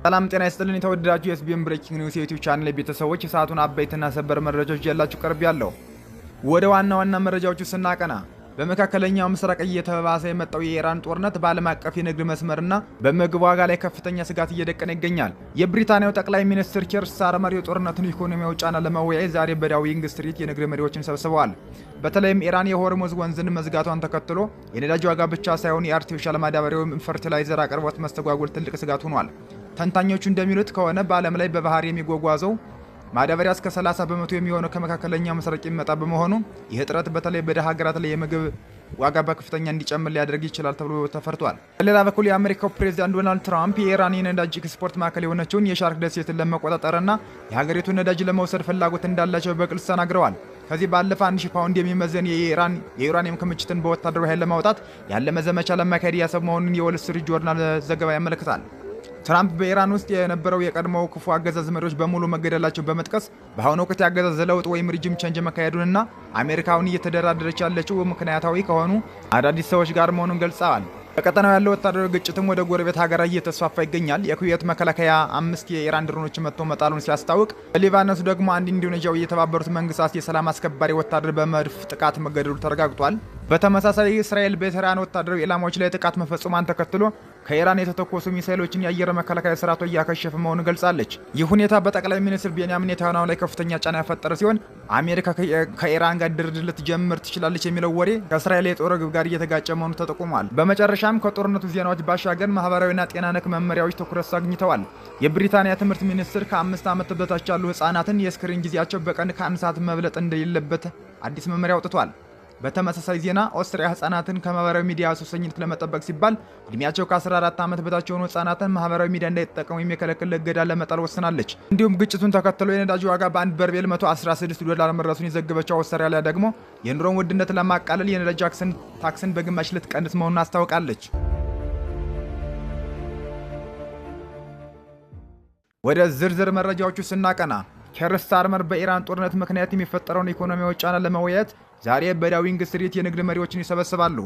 ሰላም ጤና ይስጥልን የተወደዳችሁ የኤስቢኤን ብሬኪንግ ኒውስ የዩቲዩብ ቻናል ቤተሰቦች የሰዓቱን አበይትና ሰበር መረጃዎች ይዤላችሁ ቀርቤያለሁ። ወደ ዋና መረጃዎቹ ስናቀና በመካከለኛው ምስራቅ እየተባባሰ የመጣው የኢራን ጦርነት በዓለም አቀፍ የንግድ መስመርና በምግብ ዋጋ ላይ ከፍተኛ ስጋት እየደቀነ ይገኛል። የብሪታንያው ጠቅላይ ሚኒስትር ኪር ስታርመር የጦርነቱን ኢኮኖሚያዊ ጫና ለመወያየት ዛሬ በዳዊንግ ስትሪት የንግድ መሪዎችን ሰብስበዋል። በተለይም ኢራን የሆርሙዝ ወንዝን መዝጋቷን ተከትሎ የነዳጅ ዋጋ ብቻ ሳይሆን የአርቲፊሻል ማዳበሪያ ወይም ፈርቲላይዘር አቅርቦት መስተጓጎል ትልቅ ስጋት ሆኗል። ተንታኞቹ እንደሚሉት ከሆነ በዓለም ላይ በባህር የሚጓጓዘው ማዳበሪያ እስከ 30 በመቶ የሚሆነው ከመካከለኛው ምስራቅ የሚመጣ በመሆኑ ይህ እጥረት በተለይ በደሃ ሀገራት ላይ የምግብ ዋጋ በከፍተኛ እንዲጨምር ሊያደርግ ይችላል ተብሎ ተፈርቷል። በሌላ በኩል የአሜሪካው ፕሬዝዳንት ዶናልድ ትራምፕ የኢራን የነዳጅ ኤክስፖርት ማዕከል የሆነችውን የሻርክ ደሴትን ለመቆጣጠርና የሀገሪቱን ነዳጅ ለመውሰድ ፍላጎት እንዳላቸው በግልጽ ተናግረዋል። ከዚህ ባለፈ 1000 ፓውንድ የሚመዘን የዩራኒየም ክምችትን በወታደራዊ ኃይል ለማውጣት ያለመ ዘመቻ ለማካሄድ ያሰቡ መሆኑን የዎል ስትሪት ጆርናል ዘገባ ያመለክታል። ትራምፕ በኢራን ውስጥ የነበረው የቀድሞው ክፉ አገዛዝ መሪዎች በሙሉ መገደላቸው በመጥቀስ በአሁኑ ወቅት የአገዛዝ ለውጥ ወይም ሪጅም ቼንጅ መካሄዱንና አሜሪካውን እየተደራደረች ያለችው ምክንያታዊ ከሆኑ አዳዲስ ሰዎች ጋር መሆኑን ገልጸዋል። በቀጠናው ያለው ወታደራዊ ግጭትም ወደ ጎረቤት ሀገራት እየተስፋፋ ይገኛል። የኩዌት መከላከያ 5 የኢራን ድሮኖችን መጥቶ መጣሉን ሲያስታውቅ፣ በሊባኖስ ደግሞ አንድ ኢንዶኔዥያዊ የተባበሩት መንግስታት የሰላም አስከባሪ ወታደር በመድፍ ጥቃት መገደሉ ተረጋግጧል። በተመሳሳይ እስራኤል በኢራን ወታደራዊ ኢላማዎች ላይ ጥቃት መፈጸሟን ተከትሎ ከኢራን የተተኮሱ ሚሳኤሎችን የአየር መከላከያ ስርዓቷ እያከሸፈ መሆኑን ገልጻለች። ይህ ሁኔታ በጠቅላይ ሚኒስትር ቤንያሚን ኔታንያሁ ላይ ከፍተኛ ጫና ያፈጠረ ሲሆን አሜሪካ ከኢራን ጋር ድርድር ልትጀምር ትችላለች የሚለው ወሬ ከእስራኤል የጦር ግብ ጋር እየተጋጨ መሆኑ ተጠቁሟል። በመጨረሻም ከጦርነቱ ዜናዎች ባሻገር ማህበራዊና ጤና ነክ መመሪያዎች ትኩረት አግኝተዋል። የብሪታንያ ትምህርት ሚኒስትር ከ5 ዓመት በታች ያሉ ህጻናትን የስክሪን ጊዜያቸው በቀን ከ1 ሰዓት መብለጥ እንደሌለበት አዲስ መመሪያ አውጥቷል። በተመሳሳይ ዜና ኦስትሪያ ህጻናትን ከማህበራዊ ሚዲያ ሱሰኝነት ለመጠበቅ ሲባል እድሜያቸው ከ14 ዓመት በታች የሆኑ ህጻናትን ማህበራዊ ሚዲያ እንዳይጠቀሙ የሚከለክል እገዳ ለመጣል ወስናለች። እንዲሁም ግጭቱን ተከትሎ የነዳጅ ዋጋ በአንድ በርሜል $116 መድረሱን የዘገበችው አውስትራሊያ ደግሞ የኑሮን ውድነት ለማቃለል የነዳጅ ታክስን በግማሽ ልትቀንስ መሆኑን አስታውቃለች። ወደ ዝርዝር መረጃዎቹ ስናቀና ኪር ስታርመር በኢራን ጦርነት ምክንያት የሚፈጠረውን ኢኮኖሚያዊ ጫና ለመወያየት ዛሬ በዳዊንግ ስትሪት የንግድ መሪዎችን ይሰበስባሉ።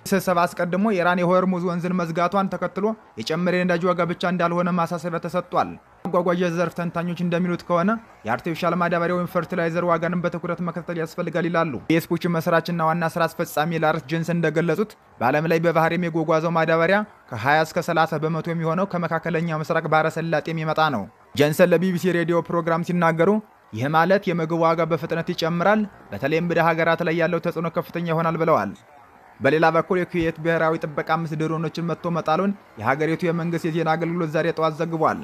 ስብሰባ አስቀድሞ ኢራን የሆርሙዝ ወንዝን መዝጋቷን ተከትሎ የጨመረ የነዳጅ ዋጋ ብቻ እንዳልሆነ ማሳሰቢያ ተሰጥቷል። መጓጓዣ ዘርፍ ተንታኞች እንደሚሉት ከሆነ የአርቲፊሻል ማዳበሪያ ወይም ፈርቲላይዘር ዋጋንም በትኩረት መከታተል ያስፈልጋል ይላሉ። የኤስፖች መስራችና ዋና ስራ አስፈጻሚ ላርስ ጀንሰን እንደገለጹት በዓለም ላይ በባህር የሚጓጓዘው ማዳበሪያ ከ20 እስከ 30 በመቶ የሚሆነው ከመካከለኛው ምስራቅ ባህረ ሰላጤ የሚመጣ ነው። ጀንሰን ለቢቢሲ ሬዲዮ ፕሮግራም ሲናገሩ ይህ ማለት የምግብ ዋጋ በፍጥነት ይጨምራል፣ በተለይም በደሃ ሀገራት ላይ ያለው ተጽዕኖ ከፍተኛ ይሆናል ብለዋል። በሌላ በኩል የኩዌት ብሔራዊ ጥበቃ 5 ድሮኖችን መጥቶ መጣሉን የሀገሪቱ የመንግስት የዜና አገልግሎት ዛሬ ጠዋት ዘግቧል።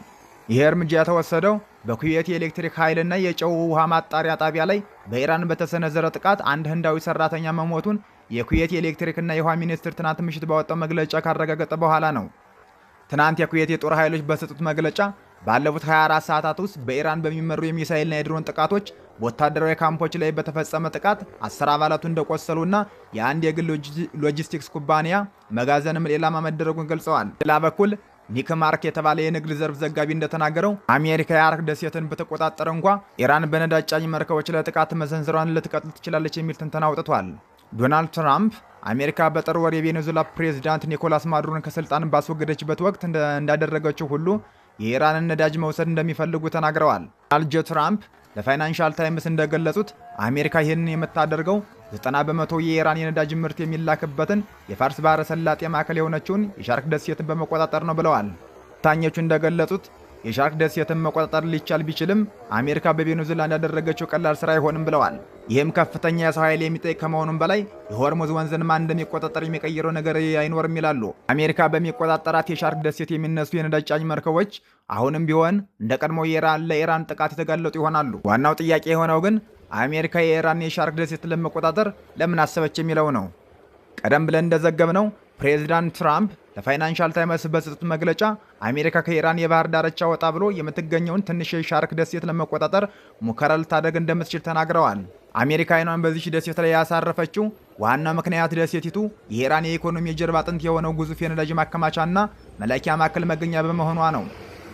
ይህ እርምጃ የተወሰደው በኩዌት የኤሌክትሪክ ኃይልና የጨው ውሃ ማጣሪያ ጣቢያ ላይ በኢራን በተሰነዘረ ጥቃት አንድ ህንዳዊ ሰራተኛ መሞቱን የኩዌት የኤሌክትሪክና የውሃ ሚኒስትር ትናንት ምሽት ባወጣው መግለጫ ካረጋገጠ በኋላ ነው። ትናንት የኩዌት የጦር ኃይሎች በሰጡት መግለጫ ባለፉት 24 ሰዓታት ውስጥ በኢራን በሚመሩ የሚሳኤልና የድሮን ጥቃቶች በወታደራዊ ካምፖች ላይ በተፈጸመ ጥቃት 10 አባላቱ እንደቆሰሉና የአንድ የግል ሎጂስቲክስ ኩባንያ መጋዘንም ኢላማ መደረጉን ገልጸዋል። ሌላ በኩል ኒክ ማርክ የተባለ የንግድ ዘርፍ ዘጋቢ እንደተናገረው አሜሪካ የአርክ ደሴትን በተቆጣጠረ እንኳ ኢራን በነዳጅ ጫኝ መርከቦች ላይ ጥቃት መሰንዘሯን ልትቀጥል ትችላለች የሚል ትንተና አውጥቷል። ዶናልድ ትራምፕ አሜሪካ በጥር ወር የቬኔዙዌላ ፕሬዝዳንት ኒኮላስ ማዱሮን ከስልጣን ባስወገደችበት ወቅት እንዳደረገችው ሁሉ የኢራንን ነዳጅ መውሰድ እንደሚፈልጉ ተናግረዋል። ዶናልድ ጄ ትራምፕ ለፋይናንሻል ታይምስ እንደገለጹት አሜሪካ ይህንን የምታደርገው 90 በመቶ የኢራን የነዳጅ ምርት የሚላክበትን የፋርስ ባህረ ሰላጤ ማዕከል የሆነችውን የሻርክ ደሴትን በመቆጣጠር ነው ብለዋል። ተንታኞቹ እንደገለጹት የሻርክ ደሴትን መቆጣጠር ሊቻል ቢችልም አሜሪካ በቬኔዙዌላ እንዳደረገችው ቀላል ስራ አይሆንም ብለዋል። ይህም ከፍተኛ የሰው ኃይል የሚጠይቅ ከመሆኑም በላይ የሆርሙዝ ወንዝን ማን እንደሚቆጣጠር የሚቀይረው ነገር አይኖርም ይላሉ። አሜሪካ በሚቆጣጠራት የሻርክ ደሴት የሚነሱ የነዳጅ ጫኝ መርከቦች አሁንም ቢሆን እንደ ቀድሞው ለኢራን ጥቃት የተጋለጡ ይሆናሉ። ዋናው ጥያቄ የሆነው ግን አሜሪካ የኢራን የሻርክ ደሴት ለመቆጣጠር ለምን አሰበች የሚለው ነው። ቀደም ብለን እንደዘገብነው ፕሬዝዳንት ትራምፕ ለፋይናንሻል ታይምስ በሰጡት መግለጫ አሜሪካ ከኢራን የባህር ዳርቻ ወጣ ብሎ የምትገኘውን ትንሽ የሻርክ ደሴት ለመቆጣጠር ሙከራ ልታደርግ እንደምትችል ተናግረዋል። አሜሪካ አይኗን በዚህ ደሴት ላይ ያሳረፈችው ዋና ምክንያት ደሴቲቱ የኢራን የኢኮኖሚ የጀርባ አጥንት የሆነው ግዙፍ የነዳጅ ማከማቻና መላኪያ ማዕከል መገኛ በመሆኗ ነው።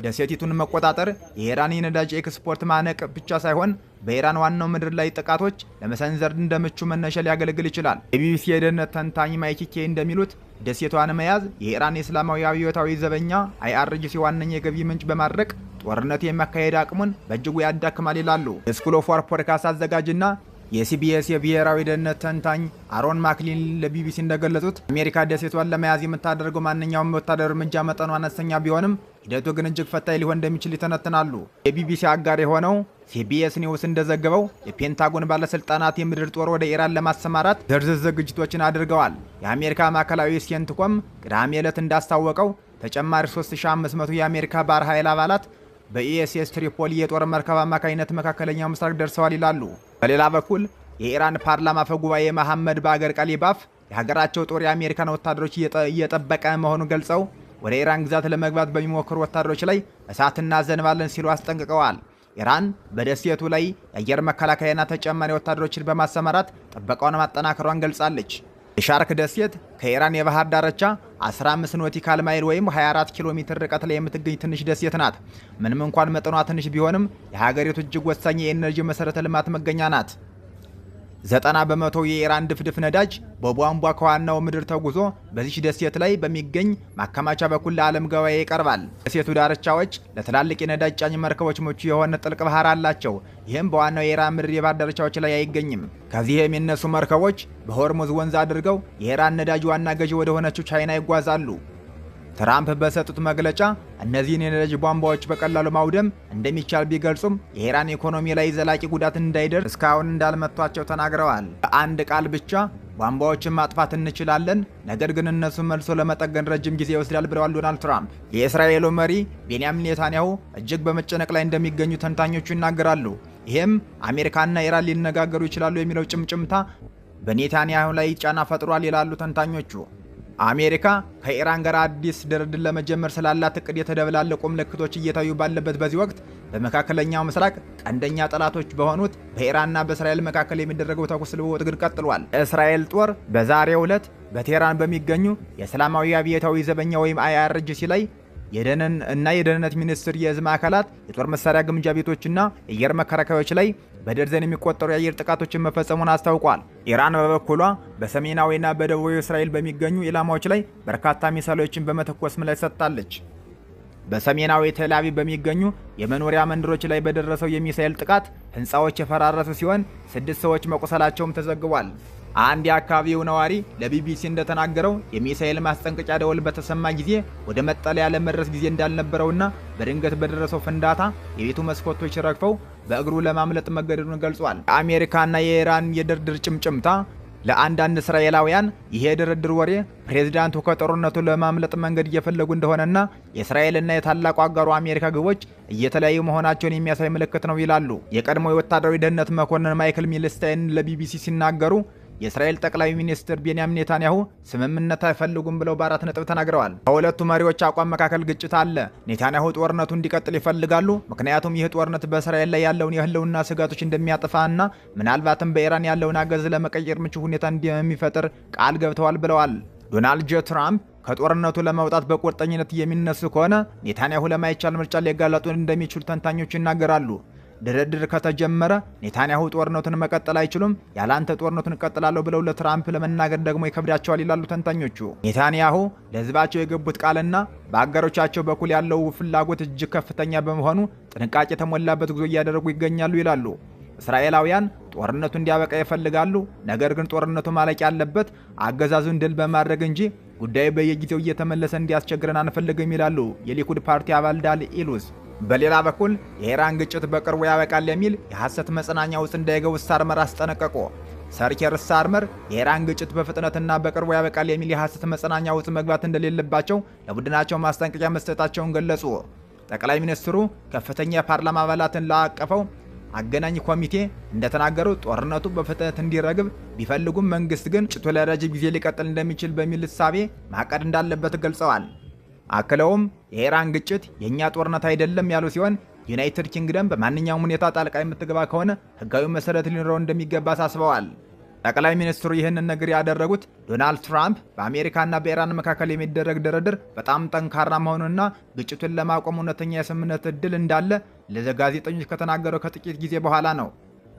ደሴቲቱን መቆጣጠር የኢራን የነዳጅ ኤክስፖርት ማነቅ ብቻ ሳይሆን በኢራን ዋናው ምድር ላይ ጥቃቶች ለመሰንዘር እንደምቹ መነሻ ሊያገለግል ይችላል። የቢቢሲ የደህንነት ተንታኝ ማይክ ኬይ እንደሚሉት ደሴቷን መያዝ የኢራን የእስላማዊ አብዮታዊ ዘበኛ IRGC ዋነኛ የገቢ ምንጭ በማድረግ ጦርነት የማካሄድ አቅሙን በእጅጉ ያዳክማል ይላሉ። የስኩል ኦፍ ዋር ፖድካስት አዘጋጅና የሲቢኤስ የብሔራዊ ደህንነት ተንታኝ አሮን ማክሊን ለቢቢሲ እንደገለጹት አሜሪካ ደሴቷን ለመያዝ የምታደርገው ማንኛውም ወታደራዊ እርምጃ መጠኑ አነስተኛ ቢሆንም ሂደቱ ግን እጅግ ፈታኝ ሊሆን እንደሚችል ይተነትናሉ። የቢቢሲ አጋር የሆነው ሲቢኤስ ኒውስ እንደዘገበው የፔንታጎን ባለስልጣናት የምድር ጦር ወደ ኢራን ለማሰማራት ዝርዝር ዝግጅቶችን አድርገዋል። የአሜሪካ ማዕከላዊ ሴንትኮም ቅዳሜ ዕለት እንዳስታወቀው ተጨማሪ 3500 የአሜሪካ ባህር ኃይል አባላት በኢኤስኤስ ትሪፖሊ የጦር መርከብ አማካኝነት መካከለኛው ምስራቅ ደርሰዋል ይላሉ። በሌላ በኩል የኢራን ፓርላማ አፈ ጉባኤ መሐመድ ባገር ቀሊባፍ የሀገራቸው ጦር የአሜሪካን ወታደሮች እየጠበቀ መሆኑን ገልጸው ወደ ኢራን ግዛት ለመግባት በሚሞክሩ ወታደሮች ላይ እሳት እናዘንባለን ሲሉ አስጠንቅቀዋል። ኢራን በደሴቱ ላይ የአየር መከላከያና ተጨማሪ ወታደሮችን በማሰማራት ጥበቃውን ማጠናከሯን ገልጻለች። የሻርክ ደሴት ከኢራን የባህር ዳርቻ 15 ኖቲካል ማይል ወይም 24 ኪሎ ሜትር ርቀት ላይ የምትገኝ ትንሽ ደሴት ናት። ምንም እንኳን መጠኗ ትንሽ ቢሆንም የሀገሪቱ እጅግ ወሳኝ የኤነርጂ መሰረተ ልማት መገኛ ናት። 90 በመቶ የኢራን ድፍድፍ ነዳጅ በቧንቧ ከዋናው ምድር ተጉዞ በዚህ ደሴት ላይ በሚገኝ ማከማቻ በኩል ለዓለም ገበያ ይቀርባል። ደሴቱ ዳርቻዎች ለትላልቅ የነዳጅ ጫኝ መርከቦች ምቹ የሆነ ጥልቅ ባህር አላቸው። ይህም በዋናው የኢራን ምድር የባህር ዳርቻዎች ላይ አይገኝም። ከዚህ የሚነሱ መርከቦች በሆርሙዝ ወንዝ አድርገው የኢራን ነዳጅ ዋና ገዢ ወደ ሆነችው ቻይና ይጓዛሉ። ትራምፕ በሰጡት መግለጫ እነዚህን የነዳጅ ቧንቧዎች በቀላሉ ማውደም እንደሚቻል ቢገልጹም የኢራን ኢኮኖሚ ላይ ዘላቂ ጉዳት እንዳይደርስ እስካሁን እንዳልመቷቸው ተናግረዋል። በአንድ ቃል ብቻ ቧንቧዎችን ማጥፋት እንችላለን፣ ነገር ግን እነሱ መልሶ ለመጠገን ረጅም ጊዜ ይወስዳል ብለዋል ዶናልድ ትራምፕ። የእስራኤሉ መሪ ቤንያሚን ኔታንያሁ እጅግ በመጨነቅ ላይ እንደሚገኙ ተንታኞቹ ይናገራሉ። ይህም አሜሪካና ኢራን ሊነጋገሩ ይችላሉ የሚለው ጭምጭምታ በኔታንያሁ ላይ ጫና ፈጥሯል ይላሉ ተንታኞቹ። አሜሪካ ከኢራን ጋር አዲስ ድርድር ለመጀመር ስላላት እቅድ የተደበላለቁ ምልክቶች እየታዩ ባለበት በዚህ ወቅት በመካከለኛው ምስራቅ ቀንደኛ ጠላቶች በሆኑት በኢራንና በእስራኤል መካከል የሚደረገው ተኩስ ልውውጥ ግን ቀጥሏል። የእስራኤል ጦር በዛሬው ዕለት በቴህራን በሚገኙ የእስላማዊ አብዮታዊ ዘበኛ ወይም IRGC ላይ የደህንነት ሚኒስቴር የህዝብ ማዕከላት፣ የጦር መሳሪያ ግምጃ ቤቶችና የአየር መከላከያዎች ላይ በደርዘን የሚቆጠሩ የአየር ጥቃቶችን መፈጸሙን አስታውቋል። ኢራን በበኩሏ በሰሜናዊና በደቡባዊ እስራኤል በሚገኙ ኢላማዎች ላይ በርካታ ሚሳይሎችን በመተኮስ ምላሽ ሰጥታለች። በሰሜናዊ ቴል አቪቭ በሚገኙ የመኖሪያ መንደሮች ላይ በደረሰው የሚሳኤል ጥቃት ህንፃዎች የፈራረሱ ሲሆን 6 ሰዎች መቆሰላቸውም ተዘግቧል። አንድ የአካባቢው ነዋሪ ለቢቢሲ እንደተናገረው የሚሳኤል ማስጠንቀቂያ ደወል በተሰማ ጊዜ ወደ መጠለያ ለመድረስ ጊዜ እንዳልነበረውና በድንገት በደረሰው ፍንዳታ የቤቱ መስኮቶች ረግፈው በእግሩ ለማምለጥ መገደዱን ገልጿል። የአሜሪካና የኢራን የድርድር ጭምጭምታ ለአንዳንድ እስራኤላውያን ይሄ የድርድር ወሬ ፕሬዝዳንቱ ከጦርነቱ ለማምለጥ መንገድ እየፈለጉ እንደሆነና የእስራኤልና የታላቁ አጋሩ አሜሪካ ግቦች እየተለያዩ መሆናቸውን የሚያሳይ ምልክት ነው ይላሉ። የቀድሞ የወታደራዊ ደህንነት መኮንን ማይክል ሚልስታይን ለቢቢሲ ሲናገሩ የእስራኤል ጠቅላይ ሚኒስትር ቤንያሚን ኔታንያሁ ስምምነት አይፈልጉም ብለው በ4 ነጥብ ተናግረዋል። በሁለቱ መሪዎች አቋም መካከል ግጭት አለ። ኔታንያሁ ጦርነቱ እንዲቀጥል ይፈልጋሉ፣ ምክንያቱም ይህ ጦርነት በእስራኤል ላይ ያለውን የህልውና ስጋቶች እንደሚያጠፋና ምናልባትም በኢራን ያለውን አገዝ ለመቀየር ምቹ ሁኔታ እንደሚፈጥር ቃል ገብተዋል ብለዋል። ዶናልድ ጄ ትራምፕ ከጦርነቱ ለመውጣት በቁርጠኝነት የሚነሱ ከሆነ ኔታንያሁ ለማይቻል ምርጫ ሊጋለጡ እንደሚችሉ ተንታኞች ይናገራሉ። ድርድር ከተጀመረ ኔታንያሁ ጦርነቱን መቀጠል አይችሉም፣ ያላንተ ጦርነቱን እቀጥላለሁ ብለው ለትራምፕ ለመናገር ደግሞ ይከብዳቸዋል ይላሉ ተንታኞቹ። ኔታንያሁ ለህዝባቸው የገቡት ቃልና በአጋሮቻቸው በኩል ያለው ፍላጎት እጅግ ከፍተኛ በመሆኑ ጥንቃቄ የተሞላበት ጉዞ እያደረጉ ይገኛሉ ይላሉ። እስራኤላውያን ጦርነቱ እንዲያበቃ ይፈልጋሉ፣ ነገር ግን ጦርነቱ ማለቅ ያለበት አገዛዙን ድል በማድረግ እንጂ ጉዳዩ በየጊዜው እየተመለሰ እንዲያስቸግረን አንፈልግም ይላሉ የሊኩድ ፓርቲ አባል ዳል ኢሉዝ። በሌላ በኩል የኢራን ግጭት በቅርቡ ያበቃል የሚል የሐሰት መጽናኛ ውስጥ እንዳይገቡ ስታርመር አስጠነቀቁ። ሰር ኬር ስታርመር የኢራን ግጭት በፍጥነትና በቅርቡ ያበቃል የሚል የሐሰት መጽናኛ ውስጥ መግባት እንደሌለባቸው ለቡድናቸው ማስጠንቀቂያ መስጠታቸውን ገለጹ። ጠቅላይ ሚኒስትሩ ከፍተኛ የፓርላማ አባላትን ላቀፈው አገናኝ ኮሚቴ እንደተናገሩ ጦርነቱ በፍጥነት እንዲረግብ ቢፈልጉም መንግስት ግን ግጭቱ ለረጅም ጊዜ ሊቀጥል እንደሚችል በሚል እሳቤ ማቀድ እንዳለበት ገልጸዋል። አክለውም የኢራን ግጭት የኛ ጦርነት አይደለም ያሉ ሲሆን ዩናይትድ ኪንግደም በማንኛውም ሁኔታ ጣልቃ የምትገባ ከሆነ ህጋዊ መሰረት ሊኖረው እንደሚገባ አሳስበዋል። ጠቅላይ ሚኒስትሩ ይህንን ነገር ያደረጉት ዶናልድ ትራምፕ በአሜሪካና በኢራን መካከል የሚደረግ ድርድር በጣም ጠንካራ መሆኑንና ግጭቱን ለማቆም እውነተኛ የስምምነት እድል እንዳለ ለጋዜጠኞች ከተናገረው ከጥቂት ጊዜ በኋላ ነው።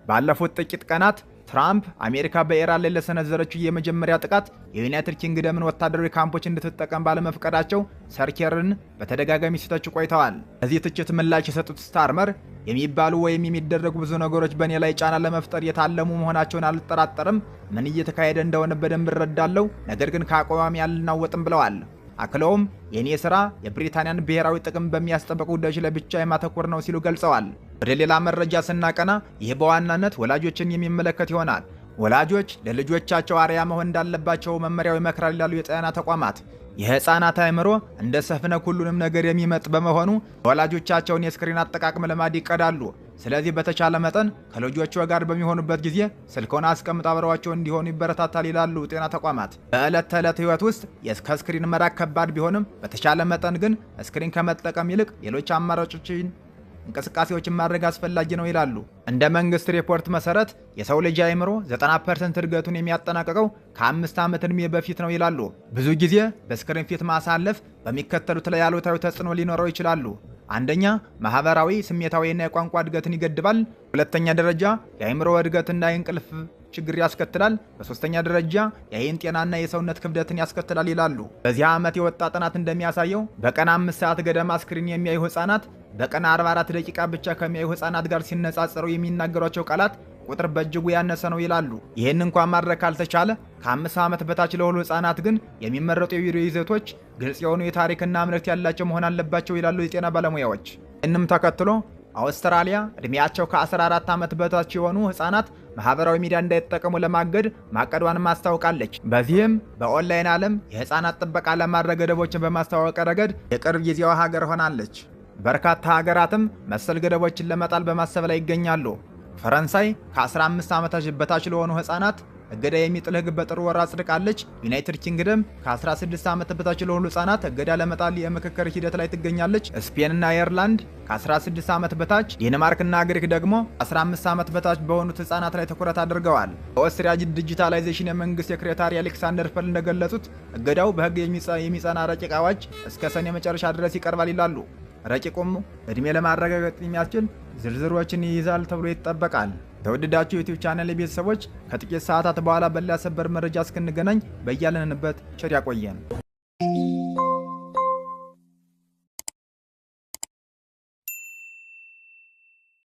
ባለፉት ጥቂት ቀናት ትራምፕ አሜሪካ በኢራን ላይ ለሰነዘረችው የመጀመሪያ ጥቃት የዩናይትድ ኪንግደምን ወታደራዊ ካምፖች እንድትጠቀም ባለመፍቀዳቸው ሰር ኬርን በተደጋጋሚ ሲተቹ ቆይተዋል። ለዚህ ትችት ምላሽ የሰጡት ስታርመር የሚባሉ ወይም የሚደረጉ ብዙ ነገሮች በእኔ ላይ ጫና ለመፍጠር የታለሙ መሆናቸውን አልጠራጠርም። ምን እየተካሄደ እንደሆነ በደንብ እረዳለሁ፣ ነገር ግን ከአቋሚ አልናወጥም ብለዋል። አክለውም የኔ ስራ የብሪታንያን ብሔራዊ ጥቅም በሚያስጠብቁ ጉዳዮች ላይ ብቻ የማተኮር ነው ሲሉ ገልጸዋል። ወደ ሌላ መረጃ ስናቀና ይህ በዋናነት ወላጆችን የሚመለከት ይሆናል። ወላጆች ለልጆቻቸው አርአያ መሆን እንዳለባቸው መመሪያው ይመክራል ይላሉ የጤና ተቋማት። የህፃናት አእምሮ እንደ ሰፍነግ ሁሉንም ነገር የሚመጥ በመሆኑ ወላጆቻቸውን የስክሪን አጠቃቀም ልማድ ይቀዳሉ። ስለዚህ በተቻለ መጠን ከልጆቹ ጋር በሚሆኑበት ጊዜ ስልክዎን አስቀምጠው አብረዋቸው እንዲሆኑ ይበረታታል ይላሉ ጤና ተቋማት። በዕለት ተዕለት ህይወት ውስጥ ከስክሪን መራቅ ከባድ ቢሆንም በተቻለ መጠን ግን ስክሪን ከመጠቀም ይልቅ ሌሎች አማራጮችን እንቅስቃሴዎችን ማድረግ አስፈላጊ ነው ይላሉ። እንደ መንግስት ሪፖርት መሰረት የሰው ልጅ አእምሮ 90% እድገቱን የሚያጠናቅቀው ከ5 ዓመት ዕድሜ በፊት ነው ይላሉ። ብዙ ጊዜ በስክሪን ፊት ማሳለፍ በሚከተሉት ላይ አሉታዊ ተጽዕኖ ሊኖረው ይችላሉ። አንደኛ፣ ማህበራዊ፣ ስሜታዊና የቋንቋ እድገትን ይገድባል። ሁለተኛ ደረጃ የአእምሮ እድገትና የእንቅልፍ ችግር ያስከትላል። በሶስተኛ ደረጃ የአይን ጤናና የሰውነት ክብደትን ያስከትላል ይላሉ። በዚህ ዓመት የወጣ ጥናት እንደሚያሳየው በቀን 5 ሰዓት ገደማ ስክሪን የሚያዩ ህፃናት በቀን 44 ደቂቃ ብቻ ከሚያዩ ህፃናት ጋር ሲነጻጸሩ የሚናገሯቸው ቃላት ቁጥር በእጅጉ ያነሰ ነው ይላሉ። ይህን እንኳን ማድረግ ካልተቻለ ከ5 ዓመት በታች ለሆኑ ህፃናት ግን የሚመረጡ የቪዲዮ ይዘቶች ግልጽ የሆኑ የታሪክና እምነት ያላቸው መሆን አለባቸው ይላሉ የጤና ባለሙያዎች። ይህንም ተከትሎ አውስትራሊያ እድሜያቸው ከ14 ዓመት በታች የሆኑ ህፃናት ማህበራዊ ሚዲያ እንዳይጠቀሙ ለማገድ ማቀዷን ማስታወቃለች። በዚህም በኦንላይን ዓለም የህፃናት ጥበቃ ለማድረግ ገደቦችን በማስተዋወቅ ረገድ የቅርብ ጊዜዋ ሀገር ሆናለች። በርካታ ሀገራትም መሰል ገደቦችን ለመጣል በማሰብ ላይ ይገኛሉ። ፈረንሳይ ከ15 ዓመት በታች ለሆኑ ህፃናት እገዳ የሚጥል ህግ በጥር ወር አጽድቃለች። ዩናይትድ ኪንግደም ከ16 ዓመት በታች ለሆኑ ህፃናት እገዳ ለመጣል የምክክር ሂደት ላይ ትገኛለች። ስፔንና አየርላንድ ከ16 ዓመት በታች፣ ዴንማርክና ግሪክ ደግሞ 15 ዓመት በታች በሆኑት ህፃናት ላይ ትኩረት አድርገዋል። በኦስትሪያ ዲጂታላይዜሽን የመንግስት ሴክሬታሪ አሌክሳንደር ፐል እንደገለጹት እገዳው በህግ የሚጸና ረቂቅ አዋጅ እስከ ሰኔ መጨረሻ ድረስ ይቀርባል ይላሉ። ረቂቁም እድሜ ለማረጋገጥ የሚያስችል ዝርዝሮችን ይይዛል ተብሎ ይጠበቃል። ተወደዳችሁ የዩቲዩብ ቻናል ቤተሰቦች ከጥቂት ሰዓታት በኋላ በሌላ ሰበር መረጃ እስክንገናኝ በያለንበት ቸር ያቆየን።